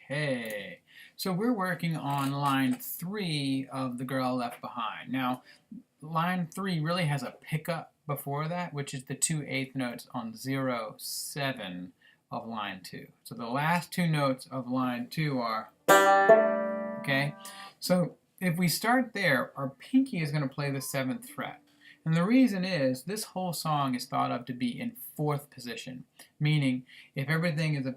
Okay, so we're working on line 3 of The Girl Left Behind. Now, line 3 really has a pickup before that, which is the 2/8 notes on 0, 7 of line 2. So the last two notes of line 2 are, okay? So if we start there, our pinky is going to play the 7th fret. And the reason is this whole song is thought of to be in 4th position, meaning if everything is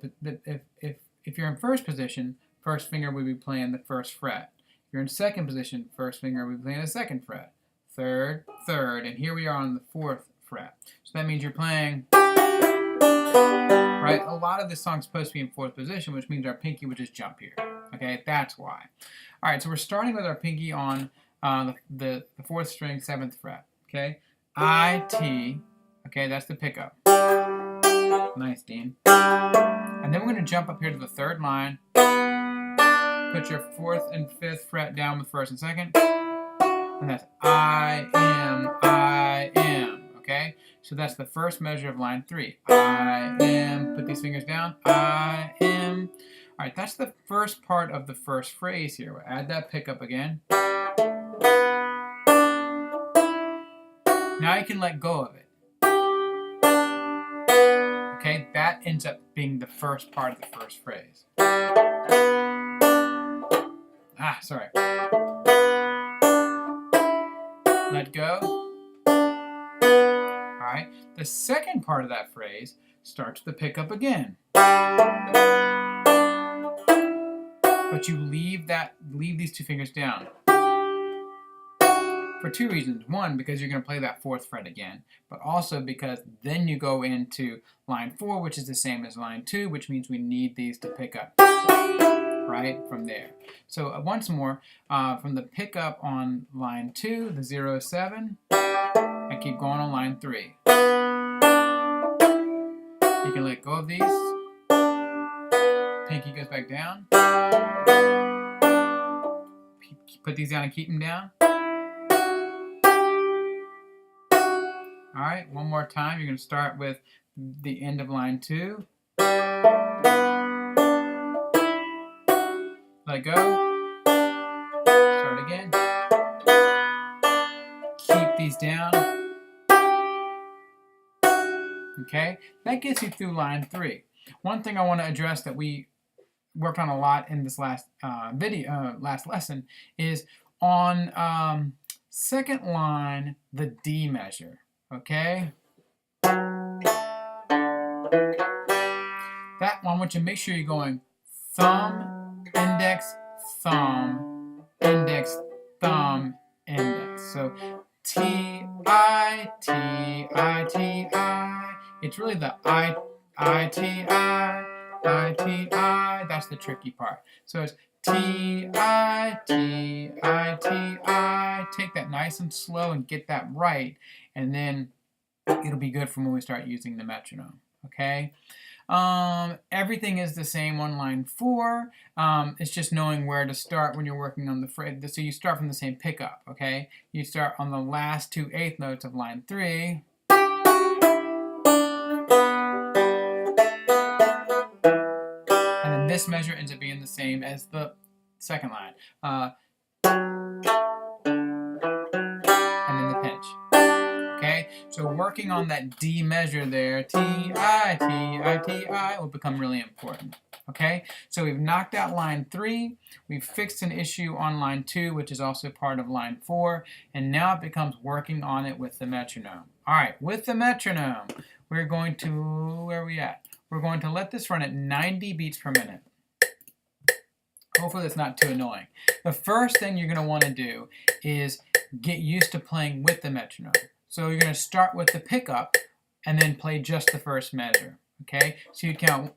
if you're in 1st position, 1st finger would be playing the 1st fret. If you're in 2nd position, 1st finger would be playing the 2nd fret. 3rd, 3rd, and here we are on the 4th fret. So that means you're playing, right? A lot of this song is supposed to be in 4th position, which means our pinky would just jump here. Okay, that's why. All right, so we're starting with our pinky on the 4th string, 7th fret. Okay, I, T, okay, that's the pickup. Nice, Dean. And then we're going to jump up here to the 3rd line. Put your 4th and 5th fret down with 1st and 2nd. And that's I am, okay? So that's the first measure of line 3. I am, put these fingers down, I am. All right, that's the first part of the first phrase here. We'll add that pickup again. Now you can let go of it. Okay, that ends up being the first part of the first phrase. Sorry. Let go. Alright, the second part of that phrase starts the pickup again. But you leave these two fingers down. For two reasons. One, because you're going to play that 4th fret again, but also because then you go into line 4, which is the same as line 2, which means we need these to pick up right from there. So once more, from the pickup on line 2, the 0, 7, I keep going on line 3. You can let go of these. Pinky goes back down. Put these down and keep them down. All right, one more time. You're going to start with the end of line 2. Let go. Start again. Keep these down. Okay, that gets you through line 3. One thing I want to address that we worked on a lot in this last last lesson is on 2nd line, the D measure. Okay, that one, I want you to make sure you're going thumb, index, thumb, index, thumb, index. So T, I, T, I, T, I. It's really the I, T, I, T, I. That's the tricky part. So it's T, I, T, I, T, I. Take that nice and slow and get that right, and then it'll be good for when we start using the metronome. Okay? Everything is the same on line 4. It's just knowing where to start when you're working on the phrase. So you start from the same pickup, okay? You start on the last 2 8th notes of line 3. And then this measure ends up being the same as the 2nd line. And then the pinch. Okay, so working on that D measure there, T, I, T, I, T, I, will become really important. Okay, so we've knocked out line 3, we've fixed an issue on line 2, which is also part of line 4, and now it becomes working on it with the metronome. All right, with the metronome, we're going to, where are we at? We're going to let this run at 90 beats per minute. Hopefully that's not too annoying. The first thing you're going to want to do is get used to playing with the metronome. So you're going to start with the pickup and then play just the first measure. Okay? So you count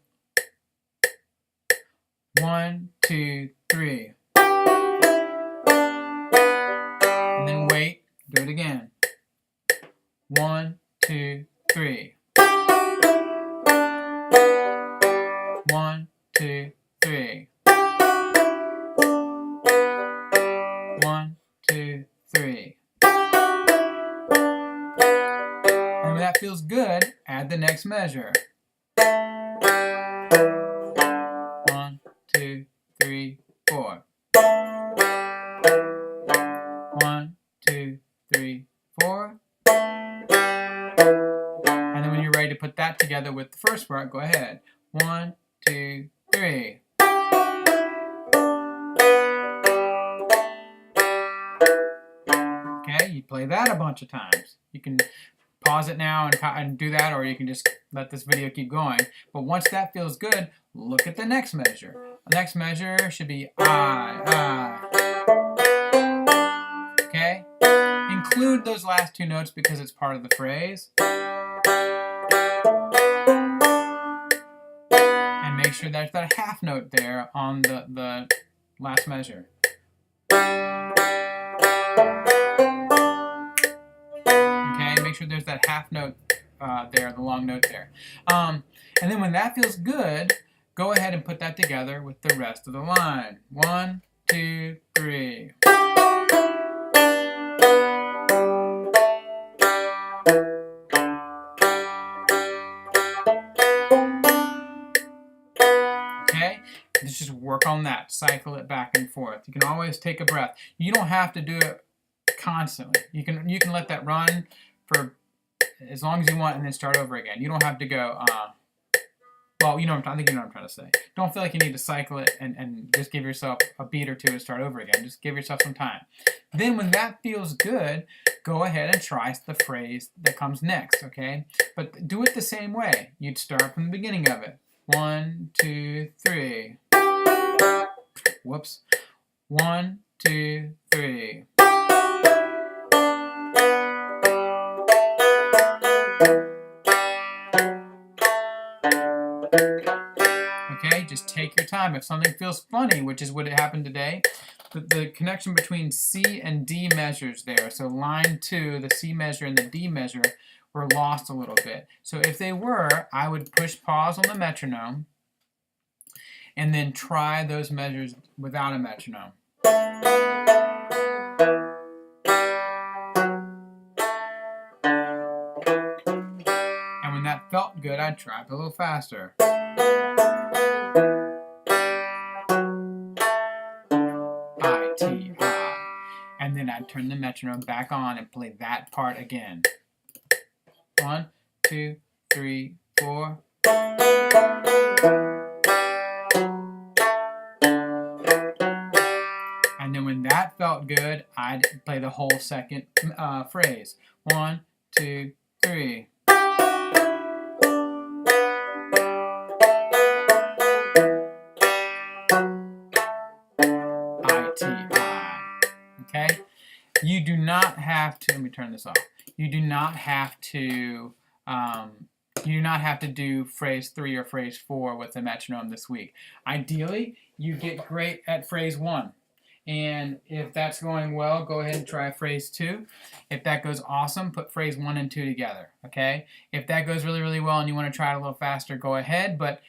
1, 2, 3. And then wait. Do it again. 1, 2, 3. 1, 2, 3. 1, 2, 3. And when that feels good, add the next measure. 1, 2, 3, 4. 1, 2, 3, 4. And then when you're ready to put that together with the first part, go ahead. 1, 2, 3. Okay, you play that a bunch of times. You can pause it now and do that, or you can just let this video keep going. But once that feels good, look at the next measure. The next measure should be I. Okay? Include those last two notes because it's part of the phrase. And make sure there's that half note there on the last measure. Okay, make sure there's that half note there, the long note there. And then when that feels good, go ahead and put that together with the rest of the line. 1, 2, 3. Okay, let's just work on that. Cycle it back and forth. You can always take a breath. You don't have to do it constantly. You can let that run for as long as you want and then start over again. You don't have to go, well, I think you know what I'm trying to say. Don't feel like you need to cycle it and just give yourself a beat or two and start over again. Just give yourself some time. Then when that feels good, go ahead and try the phrase that comes next, okay? But do it the same way. You'd start from the beginning of it. 1, 2, 3. Whoops. 1, 2, 3. Okay, just take your time. If something feels funny, which is what happened today, the connection between C and D measures there, so line 2, the C measure and the D measure, were lost a little bit. So if they were, I would push pause on the metronome and then try those measures without a metronome. And when that felt good, I'd try it a little faster. I, T, I. And then I'd turn the metronome back on and play that part again. 1, 2, 3, 4. And then when that felt good, I'd play the whole second phrase. 1, 2, 3. Okay? You do not have to, let me turn this off. You do not have to do phrase 3 or phrase 4 with the metronome this week. Ideally, you get great at phrase 1. And if that's going well, go ahead and try phrase 2. If that goes awesome, put phrase 1 and 2 together, okay? If that goes really, really well and you want to try it a little faster, go ahead. But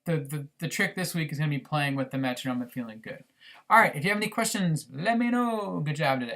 the trick this week is going to be playing with the metronome and feeling good. All right, if you have any questions, let me know. Good job today.